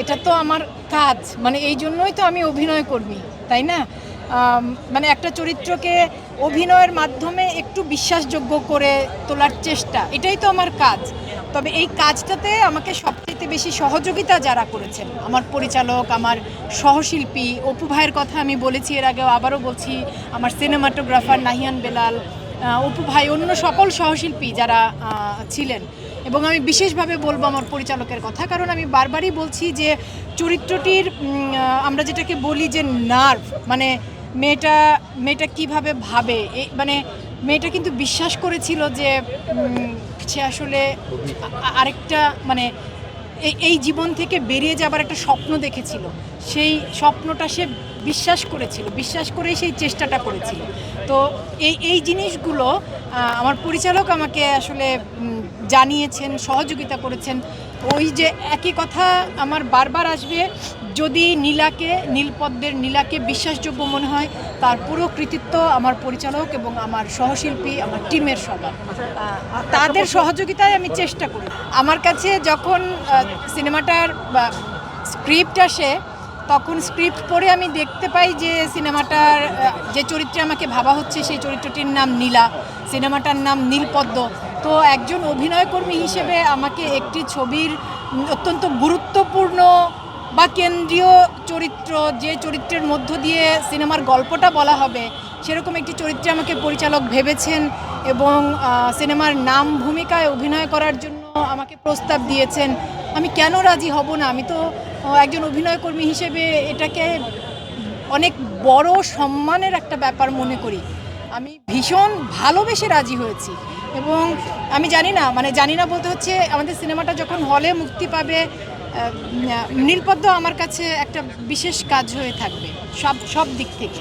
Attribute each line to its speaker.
Speaker 1: এটা তো আমার কাজ, মানে এই জন্যই তো আমি অভিনয় কর্মী, তাই না? মানে একটা চরিত্রকে অভিনয়ের মাধ্যমে একটু বিশ্বাসযোগ্য করে তোলার চেষ্টা, এটাই তো আমার কাজ। তবে এই কাজটাতে আমাকে সবচেয়ে বেশি সহযোগিতা যারা করেছেন, আমার পরিচালক, আমার সহশিল্পী অপু ভাইয়ের কথা আমি বলেছি এর আগেও, আবারও বলছি, আমার সিনেমাটোগ্রাফার নাহিয়ান বেলাল, অপু ভাই, অন্য সকল সহশিল্পী যারা ছিলেন। এবং আমি বিশেষভাবে বলবো আমার পরিচালকের কথা, কারণ আমি বারবারই বলছি যে চরিত্রটির আমরা যেটাকে বলি যে নার্ভ, মানে মেয়েটা কিভাবে ভাবে, মানে মেয়েটা কিন্তু বিশ্বাস করেছিল যে সে আসলে আরেকটা, মানে এই জীবন থেকে বেরিয়ে যাবার একটা স্বপ্ন দেখেছিল। সেই স্বপ্নটা সে বিশ্বাস করেই সেই চেষ্টাটা করেছিল। তো এই জিনিসগুলো আমার পরিচালক আমাকে আসলে জানিয়েছেন, সহযোগিতা করেছেন। ওই যে একই কথা আমার বারবার আসবে, যদি নীলপদ্মের নীলাকে বিশ্বাসযোগ্য মনে হয়, তার পুরো কৃতিত্ব আমার পরিচালক এবং আমার সহশিল্পী, আমার টিমের সবার, তাদের সহযোগিতায় আমি চেষ্টা করি। আমার কাছে যখন সিনেমাটার স্ক্রিপ্ট আসে, তখন স্ক্রিপ্ট পড়ে আমি দেখতে পাই যে সিনেমাটার যে চরিত্রে আমাকে ভাবা হচ্ছে সেই চরিত্রটির নাম নীলা, সিনেমাটার নাম নীলপদ্ম। তো একজন অভিনয়কর্মী হিসেবে আমাকে একটি ছবির অত্যন্ত গুরুত্বপূর্ণ বা কেন্দ্রীয় চরিত্র, যে চরিত্রের মধ্য দিয়ে সিনেমার গল্পটা বলা হবে, সেরকম একটি চরিত্রে আমাকে পরিচালক ভেবেছেন এবং সিনেমার নাম ভূমিকায় অভিনয় করার জন্য আমাকে প্রস্তাব দিয়েছেন। আমি কেন রাজি হব না? আমি তো একজন অভিনয়কর্মী হিসেবে এটাকে অনেক বড় সম্মানের একটা ব্যাপার মনে করি। আমি ভীষণ ভালোবেসে রাজি হয়েছি এবং আমি জানি না বলতে হচ্ছে, আমাদের সিনেমাটা যখন হলে মুক্তি পাবে, নীলপদ্ম আমার কাছে একটা বিশেষ কাজ হয়ে থাকবে সব দিক থেকে।